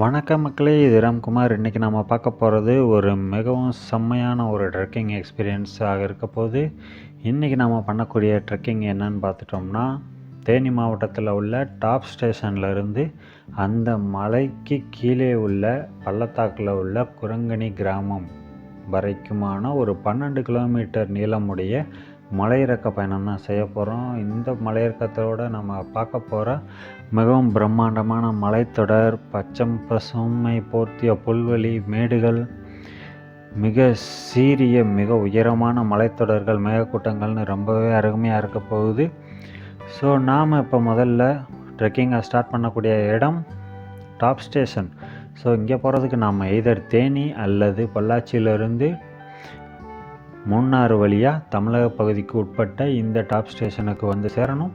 வணக்கம் மக்களே, இது ராம்குமார். இன்றைக்கி நம்ம பார்க்க போகிறது ஒரு மிகவும் செம்மையான ஒரு ட்ரெக்கிங் எக்ஸ்பீரியன்ஸாக இருக்க போது. இன்றைக்கி நம்ம பண்ணக்கூடிய ட்ரெக்கிங் என்னன்னு பார்த்துட்டோம்னா, தேனி மாவட்டத்தில் உள்ள டாப் ஸ்டேஷனில் இருந்து அந்த மலைக்கு கீழே உள்ள பள்ளத்தாக்கில் உள்ள குரங்கணி கிராமம் வரைக்குமான ஒரு 12 கிலோமீட்டர் நீளமுடைய மலையிறக்க பயணம் தான் செய்ய போகிறோம். இந்த மலையிறக்கத்தோடு நம்ம பார்க்க போகிற மிகவும் பிரம்மாண்டமான மலைத்தொடர், பச்சம் பசுமை போர்த்திய புல்வெளி, மேடுகள், மிக சீரிய மிக உயரமான மலைத்தொடர்கள், மேகக்கூட்டங்கள்னு ரொம்பவே அருமையாக இருக்க போகுது. ஸோ நாம் இப்போ முதல்ல ட்ரெக்கிங்கை ஸ்டார்ட் பண்ணக்கூடிய இடம் டாப் ஸ்டேஷன். ஸோ இங்கே போகிறதுக்கு நாம் எய்தர் தேனி அல்லது பொள்ளாச்சியிலிருந்து மூணாறு வழியாக தமிழக பகுதிக்கு உட்பட்ட இந்த டாப் ஸ்டேஷனுக்கு வந்து சேரணும்.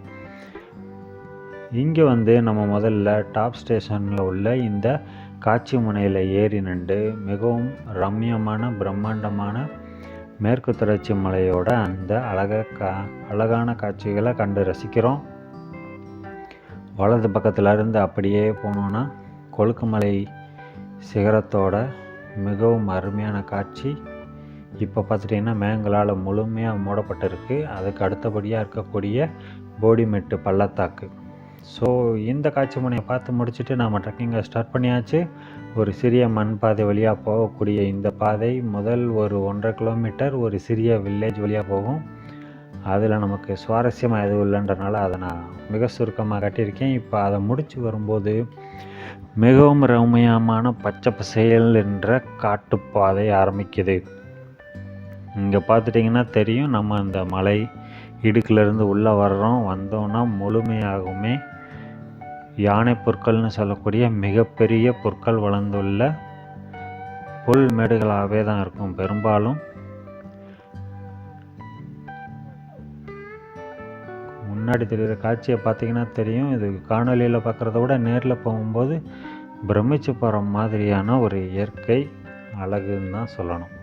இங்கே நம்ம முதல்ல டாப் ஸ்டேஷனில் உள்ள இந்த காட்சி முனையில் ஏறி நின்று மிகவும் ரம்மியமான பிரம்மாண்டமான மேற்கு தொடர்ச்சி மலையோட அந்த அழகான காட்சிகளை கண்டு ரசிக்கிறோம். வலது பக்கத்தில் இருந்து அப்படியே போனோன்னா கொழுக்குமலை சிகரத்தோட மிகவும் அருமையான காட்சி. இப்போ பார்த்துட்டிங்கன்னா மேகங்களால் முழுமையாக மூடப்பட்டிருக்கு. அதுக்கு அடுத்தபடியாக இருக்கக்கூடிய போடிமெட்டு பள்ளத்தாக்கு. ஸோ இந்த காட்சி முனையை பார்த்து முடிச்சுட்டு நாம் ட்ரெக்கிங்கை ஸ்டார்ட் பண்ணியாச்சு. ஒரு சிறிய மண் பாதை வழியாக போகக்கூடிய இந்த பாதை முதல் ஒரு 1.5 கிலோமீட்டர் ஒரு சிறிய வில்லேஜ் வழியாக போகும். அதில் நமக்கு சுவாரஸ்யமாக எதுவும் இல்லைன்றனால அதை நான் மிக சுருக்கமாக கட்டியிருக்கேன். இப்போ அதை முடித்து வரும்போது மிகவும் ரம்மியமான பச்சை பசேல் என்ற காட்டுப்பாதை ஆரம்பிக்குது. இங்கே பார்த்துட்டிங்கன்னா தெரியும், நம்ம அந்த மலை இடுக்கிலேருந்து உள்ளே வந்தோன்னா முழுமையாகவுமே யானை புற்கள்னு சொல்லக்கூடிய மிகப்பெரிய புற்கள் வளர்ந்துள்ள புல் மேடுகளாகவே தான் இருக்கும். பெரும்பாலும் முன்னாடி தெரிகிற காட்சியை பார்த்திங்கன்னா தெரியும். இது காணொலியில் பார்க்குறத விட நேரில் போகும்போது பிரமிச்சு போகிற மாதிரியான ஒரு இயற்கை அழகுன்னு தான் சொல்லணும்.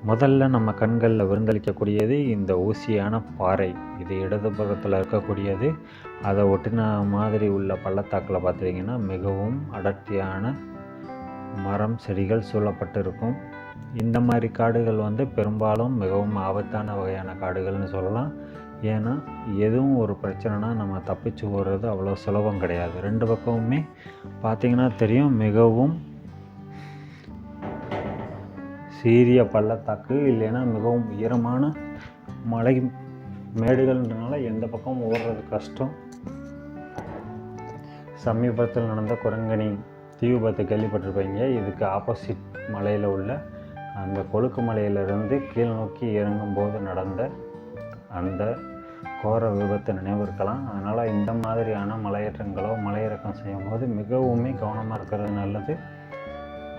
முதல்ல நம்ம கண்களில் விருந்தளிக்கக்கூடியது இந்த ஊசியான பாறை. இது இடது பக்கத்தில் இருக்கக்கூடியது. அதை ஒட்டின மாதிரி உள்ள பள்ளத்தாக்கில் பார்த்திங்கன்னா மிகவும் அடர்த்தியான மரம் செடிகள் சூழப்பட்டு இருக்கும். இந்த மாதிரி காடுகள் பெரும்பாலும் மிகவும் ஆபத்தான வகையான காடுகள்னு சொல்லலாம். ஏன்னா எதுவும் ஒரு பிரச்சனைனா நம்ம தப்பிச்சு போகிறது அவ்வளோ சுலபம் கிடையாது. 2 பக்கமுமே பார்த்திங்கன்னா தெரியும், மிகவும் சீரிய பள்ளத்தாக்கு, இல்லைன்னா மிகவும் உயரமான மலை மேடுகள்ன்றனால எந்த பக்கம் ஓடுறது கஷ்டம். சமீபத்தில் நடந்த குரங்கணி தீ விபத்து கேள்விப்பட்டிருப்பீங்க. இதுக்கு ஆப்போசிட் மலையில் உள்ள அந்த கொழுக்கு மலையிலிருந்து கீழ் நோக்கி இறங்கும்போது நடந்த அந்த கோர விபத்தை நினைவு இருக்கலாம். அதனால் இந்த மாதிரியான மலையேற்றங்களோ மலையிறக்கம் செய்யும்போது மிகவுமே கவனமாக இருக்கிறது நல்லது.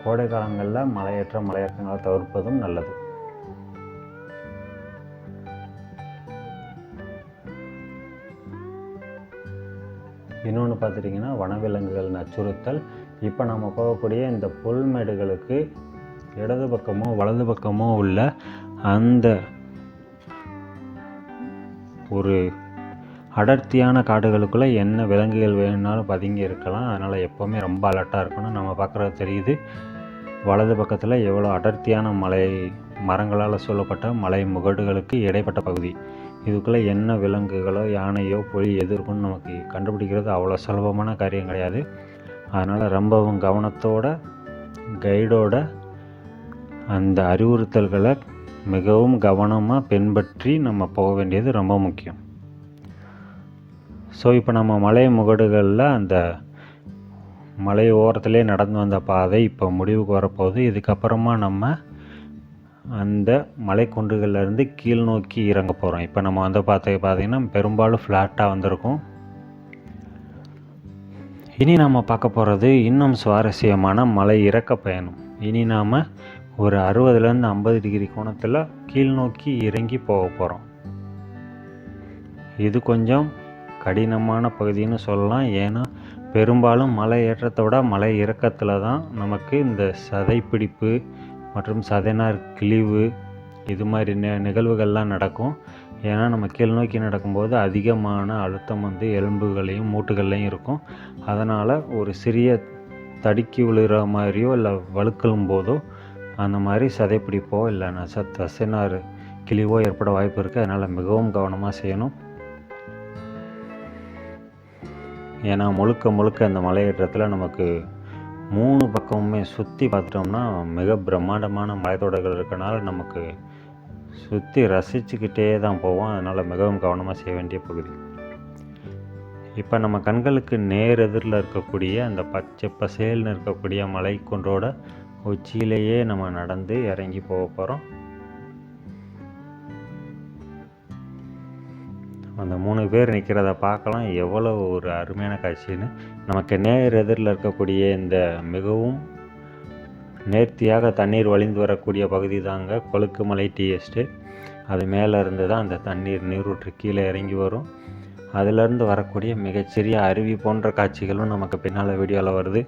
கோடை காலங்களில் மலையேற்றங்களை தவிர்ப்பதும் நல்லது. இன்னொன்று பார்த்துட்டிங்கன்னா வனவிலங்குகள் அச்சுறுத்தல். இப்போ நம்ம போகக்கூடிய இந்த புல்மேடுகளுக்கு இடது பக்கமோ வலது பக்கமோ உள்ள அந்த ஒரு அடர்த்தியான காடுகளுக்குள்ளே என்ன விலங்குகள் வேணும்னாலும் பதுங்கி இருக்கலாம். அதனால் எப்போவுமே ரொம்ப அலர்ட்டாக இருக்கணும். நம்ம பார்க்குறது தெரியுது, வலது பக்கத்தில் எவ்வளோ அடர்த்தியான மரங்களால் சூழப்பட்ட மலை முகடுகளுக்கு இடைப்பட்ட பகுதி. இதுக்குள்ளே என்ன விலங்குகளோ யானையோ புலி எது இருக்குன்னு நமக்கு கண்டுபிடிக்கிறது அவ்வளோ சுலபமான காரியம் கிடையாது. அதனால் ரொம்பவும் கவனத்தோட கைடோட அந்த அறிவுறுத்தல்களை மிகவும் கவனமாக பின்பற்றி நம்ம போக வேண்டியது ரொம்ப முக்கியம். ஸோ இப்போ நம்ம மலை முகடுகளில் அந்த மலை ஓரத்திலே நடந்து வந்த பாதை இப்போ முடிவுக்கு வரப்போகுது. இதுக்கப்புறமா நம்ம அந்த மலை குன்றுகள்லேருந்து கீழ் நோக்கி இறங்க போகிறோம். இப்போ நம்ம பார்த்திங்கன்னா பெரும்பாலும் ஃப்ளாட்டாக வந்திருக்கும். இனி நம்ம பார்க்க போகிறது இன்னும் சுவாரஸ்யமான மலை இறக்க பயணம். இனி நாம் ஒரு 60லேருந்து 50 டிகிரி கோணத்தில் கீழ் நோக்கி இறங்கி போக போகிறோம். இது கொஞ்சம் கடினமான பகுதின்னு சொல்லலாம். ஏன்னா பெரும்பாலும் மலை ஏற்றத்தை விட மலை இறக்கத்தில் தான் நமக்கு இந்த சதைப்பிடிப்பு மற்றும் சதைநார் கிழிவு இது மாதிரி நிகழ்வுகள்லாம் நடக்கும். ஏன்னா நம்ம கீழ் நோக்கி நடக்கும்போது அதிகமான அழுத்தம் வந்து எலும்புகளையும் மூட்டுகள்லையும் இருக்கும். அதனால் ஒரு சிறிய தடுக்கி விழுகிற மாதிரியோ இல்லை வழுக்கும் போதோ அந்த மாதிரி சதைப்பிடிப்போ இல்லை தசைநார் கிழிவோ ஏற்பட வாய்ப்பு இருக்குது. அதனால் மிகவும் கவனமாக செய்யணும். ஏன்னா முழுக்க அந்த மலையேற்றத்தில் நமக்கு 3 பக்கமுமே சுற்றி பார்த்துட்டோம்னா மிக பிரம்மாண்டமான மலைத்தொடர்கள் இருக்கனால நமக்கு சுற்றி ரசிச்சுக்கிட்டே தான் போவோம். அதனால் மிகவும் கவனமாக செய்ய வேண்டிய பகுதி. இப்போ நம்ம கண்களுக்கு நேர் எதிரில் இருக்கக்கூடிய அந்த பச்சை பசேல்னு இருக்கக்கூடிய மலை குன்றோட உச்சியிலேயே நம்ம நடந்து இறங்கி போக போகிறோம். அந்த 3 பேர் நிற்கிறத பார்க்கலாம், எவ்வளோ ஒரு அருமையான காட்சின்னு. நமக்கு நேர் எதிரில் இருக்கக்கூடிய இந்த மிகவும் நேர்த்தியாக தண்ணீர் வழிந்து வரக்கூடிய பகுதி தாங்க கொழுக்குமலை டீ எஸ்டேட். அது மேலே இருந்து தான் அந்த தண்ணீர் நீரூற்று கீழே இறங்கி வரும். அதிலிருந்து வரக்கூடிய மிகச்சிறிய அருவி போன்ற காட்சிகளும் நமக்கு பின்னால் வீடியோவில் வருது.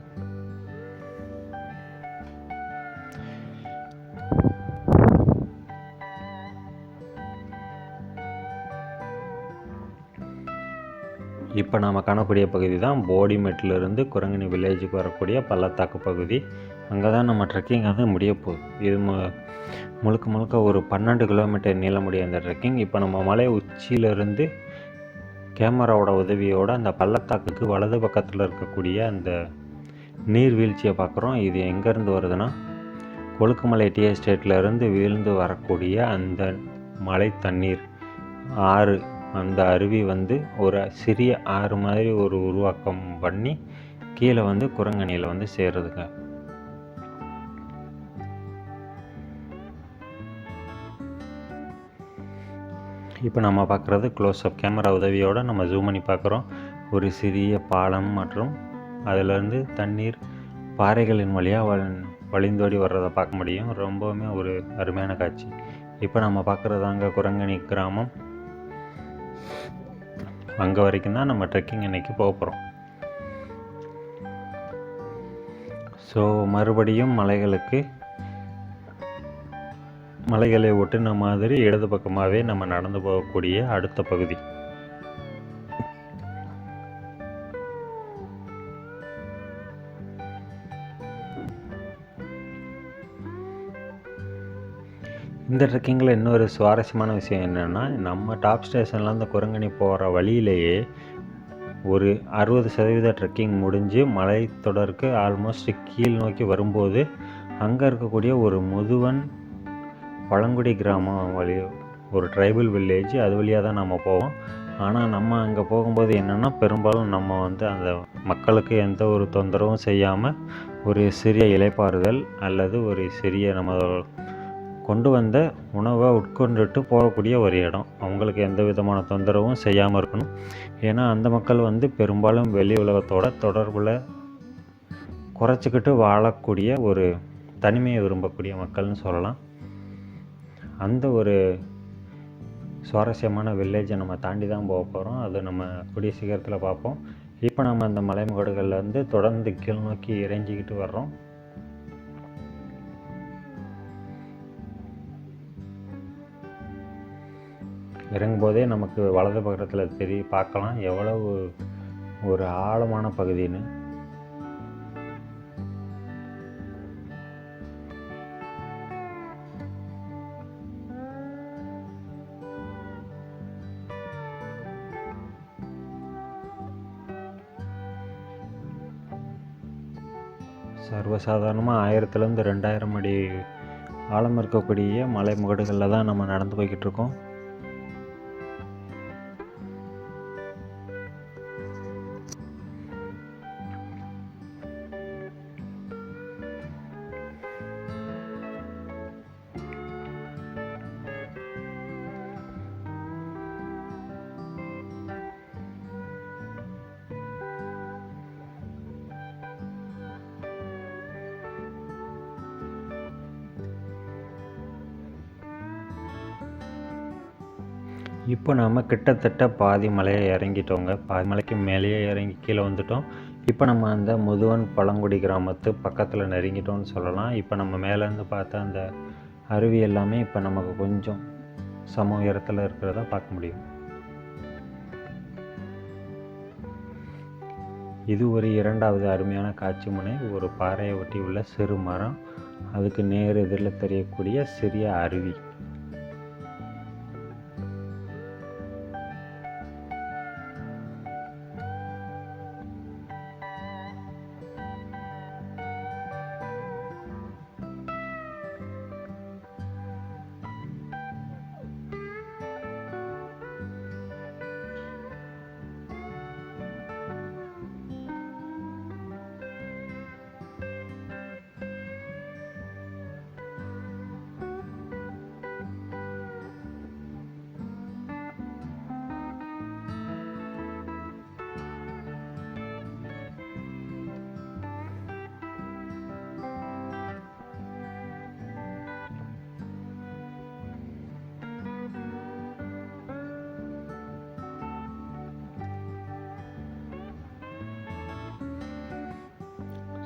இப்போ நாம் காணக்கூடிய பகுதி தான் போடிமெட்டிலிருந்து குரங்கணி வில்லேஜுக்கு வரக்கூடிய பள்ளத்தாக்கு பகுதி. அங்கே தான் நம்ம ட்ரெக்கிங் வந்து முடிய போகுது. இது முழுக்க ஒரு 12 கிலோமீட்டர் நீளமுடைய அந்த ட்ரெக்கிங். இப்போ நம்ம மலை உச்சியிலிருந்து கேமராவோட உதவியோடு அந்த பள்ளத்தாக்குக்கு வலது பக்கத்தில் இருக்கக்கூடிய அந்த நீர்வீழ்ச்சியை பார்க்குறோம். இது எங்கேருந்து வருதுன்னா கொழுக்குமலை டீ எஸ்டேட்லேருந்து வீழ்ந்து வரக்கூடிய அந்த மலை தண்ணீர் ஆறு, அந்த அருவி வந்து ஒரு சிறிய ஆறு மாதிரி ஒரு உருவாக்கம் பண்ணி கீழே வந்து குரங்கணியில் வந்து சேருதுங்க. இப்போ நம்ம பார்க்குறது க்ளோஸ்அப் கேமரா உதவியோடு நம்ம ஜூம் பண்ணி பார்க்குறோம். ஒரு சிறிய பாலம் மற்றும் அதிலிருந்து தண்ணீர் பாறைகளின் வழியாக வழிந்தோடி வர்றதை பார்க்க முடியும். ரொம்பவுமே ஒரு அருமையான காட்சி. இப்போ நம்ம பார்க்குறதாங்க குரங்கணி கிராமம். அங்கே வரைக்கும் தான் நம்ம ட்ரெக்கிங் இன்றைக்கி போக போகிறோம். ஸோ மறுபடியும் மலைகளை ஒட்டின மாதிரி இடது பக்கமாகவே நம்ம நடந்து போகக்கூடிய அடுத்த பகுதி. இந்த ட்ரெக்கிங்கில் இன்னொரு சுவாரஸ்யமான விஷயம் என்னென்னா, நம்ம டாப் ஸ்டேஷனில் அந்த குரங்கணி போகிற வழியிலேயே ஒரு 60% ட்ரெக்கிங் முடிஞ்சு மலைத்தொடருக்கு ஆல்மோஸ்ட் கீழ் நோக்கி வரும்போது அங்கே இருக்கக்கூடிய ஒரு முதுவன் பழங்குடி கிராமம் வழி, ஒரு ட்ரைபல் வில்லேஜ், அது வழியாக தான் நம்ம போவோம். ஆனால் நம்ம அங்கே போகும்போது என்னென்னா, பெரும்பாலும் நம்ம வந்து அந்த மக்களுக்கு எந்த ஒரு தொந்தரவும் செய்யாமல் ஒரு சிறிய இலைப்பாறுதல் அல்லது ஒரு சிறிய நம்ம கொண்டு வந்த உணவை உட்கொண்டுட்டு போகக்கூடிய ஒரு இடம். அவங்களுக்கு எந்த விதமான தொந்தரவும் செய்யாமல் இருக்கணும். ஏன்னா அந்த மக்கள் வந்து பெரும்பாலும் வெளி உலகத்தோட தொடர்பில் குறைச்சிக்கிட்டு வாழக்கூடிய ஒரு தனிமையை விரும்பக்கூடிய மக்கள்னு சொல்லலாம். அந்த ஒரு சுவாரஸ்யமான வில்லேஜை நம்ம தாண்டி தான் போக போகிறோம். அது நம்ம கூடிய சீக்கிரத்தில் பார்ப்போம். இப்போ நம்ம அந்த மலைமுகடுகள்லேருந்து தொடர்ந்து கீழ் நோக்கி இறங்கிக்கிட்டு வர்றோம். இறங்கும்போதே நமக்கு வலது பக்கத்தில் பார்க்கலாம் எவ்வளவு ஒரு ஆழமான பகுதின்னு. சர்வசாதாரணமாக 1000லேருந்து 2000 அடி ஆழம் இருக்கக்கூடிய மலை முகடுகளில் தான் நம்ம நடந்து போய்கிட்டு இருக்கோம். இப்போ நாம் கிட்டத்தட்ட பாதி மலையை இறங்கிட்டோங்க. பாதி மலைக்கு மேலேயே இறங்கி கீழே வந்துட்டோம். இப்போ நம்ம அந்த முதுவன் பழங்குடி கிராமத்து பக்கத்தில் நெருங்கிட்டோம்னு சொல்லலாம். இப்போ நம்ம மேலேருந்து பார்த்த அந்த அருவி எல்லாமே இப்போ நமக்கு கொஞ்சம் சம உயரத்தில் இருக்கிறத பார்க்க முடியும். இது ஒரு இரண்டாவது அருமையான காட்சி முனை. ஒரு பாறையை ஒட்டி உள்ள சிறு மரம், அதுக்கு நேர் எதிரில் தெரியக்கூடிய சிறிய அருவி.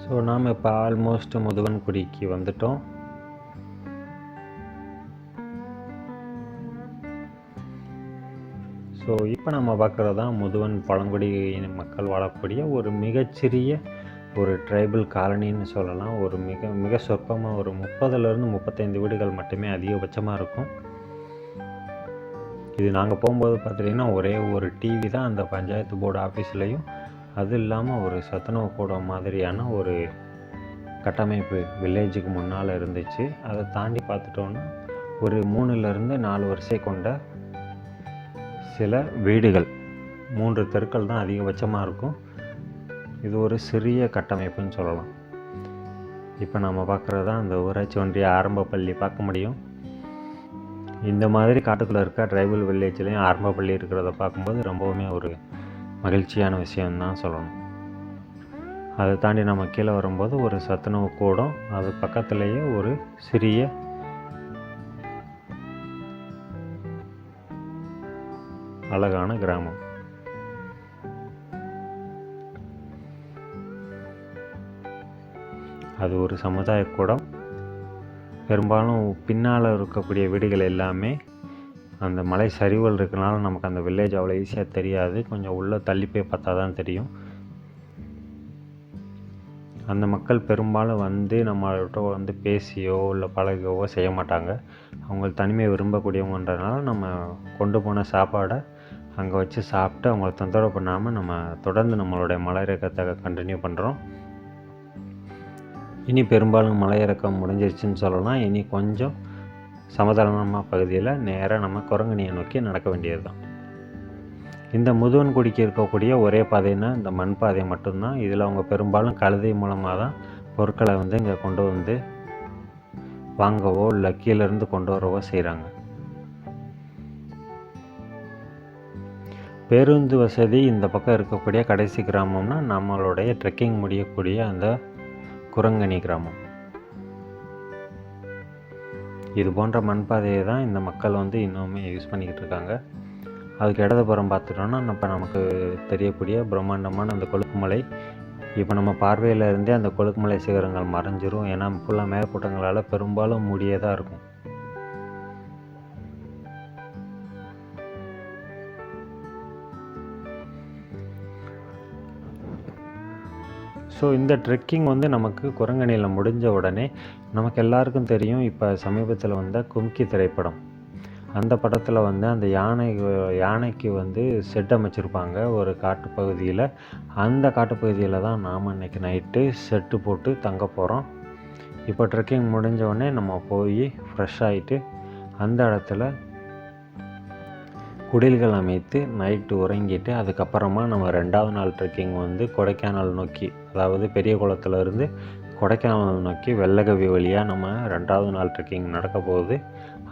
ஸோ நாம் இப்போ ஆல்மோஸ்ட் முதுவன்குடிக்கு வந்துட்டோம். ஸோ இப்போ நம்ம பார்க்குறது தான் முதுவன் பழங்குடி மக்கள் வாழக்கூடிய ஒரு மிகச்சிறிய ஒரு ட்ரைபல் காலனின்னு சொல்லலாம். ஒரு மிக மிக சொற்பமாக ஒரு 30லேருந்து 35 வீடுகள் மட்டுமே அதிகபட்சமாக இருக்கும். இது நாங்கள் போகும்போது பார்த்துட்டிங்கன்னா ஒரே ஒரு டிவி தான் அந்த பஞ்சாயத்து போர்டு ஆஃபீஸ்லேயும், அது இல்லாமல் ஒரு சத்துணவு கூடம் மாதிரியான ஒரு கட்டமைப்பு வில்லேஜுக்கு முன்னால் இருந்துச்சு. அதை தாண்டி பார்த்துட்டோன்னா ஒரு 3லேருந்து 4 வரிசை கொண்ட சில வீடுகள், 3 தெருக்கள் தான் அதிகபட்சமாக இருக்கும். இது ஒரு சிறிய கட்டமைப்புன்னு சொல்லலாம். இப்போ நம்ம பார்க்குறது தான் அந்த ஊராட்சி ஒன்றிய ஆரம்ப பள்ளி பார்க்க முடியும். இந்த மாதிரி காட்டுக்குள்ளே இருக்க ட்ரைபல் வில்லேஜ்லேயும் ஆரம்ப பள்ளி இருக்கிறத பார்க்கும்போது ரொம்பவுமே ஒரு மகிழ்ச்சியான விஷயம்தான் சொல்லணும். அதை தாண்டி நம்ம கீழே வரும்போது ஒரு சத்துணவு கூடம், அது பக்கத்துலேயே ஒரு சிறிய அழகான கிராமம். அது ஒரு சமுதாய கூடம். பெரும்பாலும் பின்னால் இருக்கக்கூடிய வீடுகள் எல்லாமே அந்த மலை சரிவுகள் இருக்கனால நமக்கு அந்த வில்லேஜ் அவ்வளோ ஈஸியாக தெரியாது. கொஞ்சம் உள்ளே தள்ளி போய் பார்த்தா தான் தெரியும். அந்த மக்கள் பெரும்பாலும் வந்து நம்மள்கிட்ட வந்து பேசியோ இல்லை பழகவோ செய்ய மாட்டாங்க. அவங்க தனிமையை விரும்பக்கூடியவங்கன்றதுனால நம்ம கொண்டு போன சாப்பாடை அங்கே வச்சு சாப்பிட்டு அவங்கள தொந்தரவு பண்ணாமல் நம்ம தொடர்ந்து நம்மளுடைய மலையிறக்கத்தை கண்டினியூ பண்ணுறோம். இனி பெரும்பாலும் மலையிறக்கம் முடிஞ்சிருச்சுன்னு சொல்லலாம். இனி கொஞ்சம் சமதளமாக பகுதியில் நேராக நம்ம குரங்கணியை நோக்கி நடக்க வேண்டியது தான். இந்த முதுவன்குடிக்கு இருக்கக்கூடிய ஒரே பாதைன்னா இந்த மண் பாதை மட்டும்தான். இதில் அவங்க பெரும்பாலும் கழுதை மூலமாக தான் பொருட்களை வந்து இங்கே கொண்டு வந்து வாங்கவோ இல்லை கீழேருந்து கொண்டு வரவோ செய்கிறாங்க. பேருந்து வசதி இந்த பக்கம் இருக்கக்கூடிய கடைசி கிராமம்னா நம்மளுடைய ட்ரெக்கிங் முடியக்கூடிய அந்த குரங்கணி கிராமம். இது போன்ற மண் பாதையை தான் இந்த மக்கள் வந்து இன்னுமே யூஸ் பண்ணிக்கிட்டு இருக்காங்க. அதுக்கு இடதுபுறம் பார்த்துட்டோன்னா இப்போ நமக்கு தெரியக்கூடிய பிரம்மாண்டமான அந்த கொழுக்குமலை. இப்போ நம்ம பார்வையில் இருந்தே அந்த கொழுக்குமலை சிகரங்கள் மறைஞ்சிரும். ஏன்னா ஃபுல்லாக மேகக்கூட்டங்களால் பெரும்பாலும் மூடியதாக இருக்கும். ஸோ இந்த ட்ரெக்கிங் வந்து நமக்கு குரங்கணியில் முடிஞ்ச உடனே நமக்கு எல்லாருக்கும் தெரியும், இப்போ சமீபத்தில் வந்த கும்கி திரைப்படம், அந்த படத்தில் வந்து அந்த யானைக்கு வந்து செட் அமைச்சிருப்பாங்க ஒரு காட்டுப்பகுதியில். அந்த காட்டுப்பகுதியில் தான் நாம் இன்றைக்கி நைட்டு செட்டு போட்டு தங்க போகிறோம். இப்போ ட்ரெக்கிங் முடிஞ்ச உடனே நம்ம போய் ஃப்ரெஷ் ஆகிட்டு அந்த இடத்துல குடில்கள் அமைத்து நைட்டு உறங்கிட்டு அதுக்கப்புறமா நம்ம 2வது நாள் ட்ரெக்கிங் வந்து கொடைக்கானல் நோக்கி, அதாவது பெரிய குளத்துலேருந்து கொடைக்கானல் நோக்கி வெள்ளகவி வழியாக நம்ம 2வது நாள் ட்ரெக்கிங் நடக்க போகுது.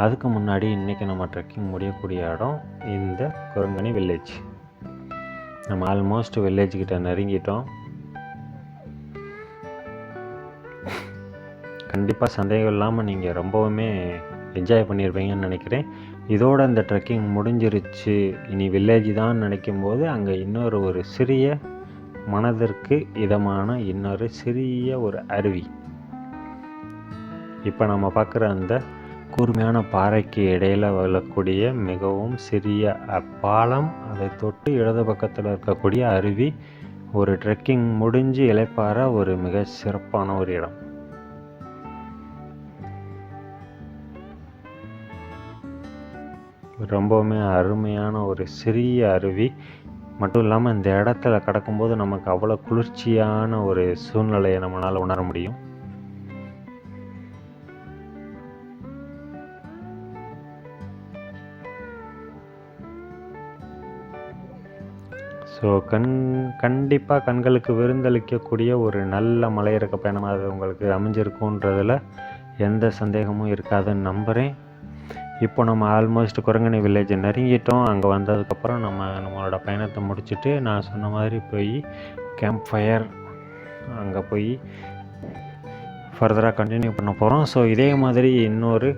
அதுக்கு முன்னாடி இன்றைக்கி நம்ம ட்ரெக்கிங் முடியக்கூடிய இடம் இந்த குரங்கணி வில்லேஜ். நம்ம ஆல்மோஸ்ட் வில்லேஜ்கிட்ட நெருங்கிட்டோம். கண்டிப்பாக சந்தேகம் இல்லாமல் நீங்கள் ரொம்பவுமே என்ஜாய் பண்ணியிருப்பீங்கன்னு நினைக்கிறேன். இதோட இந்த ட்ரெக்கிங் முடிஞ்சிருச்சு, இனி வில்லேஜ் தான் நினைக்கும் போது அங்கே இன்னொரு ஒரு சிறிய மனதிற்கு இதமான இன்னொரு சிறிய ஒரு அருவி. இப்போ நம்ம பார்க்குற அந்த கூர்மையான பாறைக்கு இடையில் விழக்கூடிய மிகவும் சிறிய பாலம், அதை தொட்டு இடது பக்கத்தில் இருக்கக்கூடிய அருவி, ஒரு ட்ரெக்கிங் முடிஞ்சு இளைப்பாற ஒரு மிக சிறப்பான ஒரு இடம். ரொம்பவுமே அருமையான ஒரு சிறிய அருவி மட்டும் இல்லாமல் இந்த இடத்துல கடக்கும்போது நமக்கு அவ்வளோ குளிர்ச்சியான ஒரு சூழ்நிலையை நம்மளால் உணர முடியும். ஸோ கண்டிப்பாக கண்களுக்கு விருந்தளிக்கக்கூடிய ஒரு நல்ல மலையிறக்க பயணமாக அது உங்களுக்கு அமைஞ்சிருக்குன்றதில் எந்த சந்தேகமும் இருக்காதுன்னு நம்புகிறேன். இப்போ நம்ம ஆல்மோஸ்ட் குரங்கணி வில்லேஜ் நெருங்கிட்டோம். அங்கே வந்ததுக்கப்புறம் நம்மளோட பயணத்தை முடிச்சுட்டு நான் சொன்ன மாதிரி போய் கேம்ப் ஃபயர் அங்கே போய் ஃபர்தராக கண்டினியூ பண்ண போகிறோம். ஸோ இதே மாதிரி இன்னொரு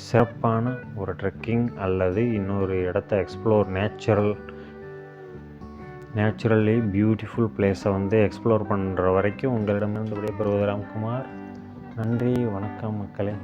சிறப்பான ஒரு ட்ரெக்கிங் அல்லது இன்னொரு இடத்த எக்ஸ்ப்ளோர் நேச்சுரலி பியூட்டிஃபுல் பிளேஸை எக்ஸ்ப்ளோர் பண்ணுற வரைக்கும் உங்களிடமிருந்து விடைபெறுவது ராம்குமார். நன்றி, வணக்கம் மக்களே.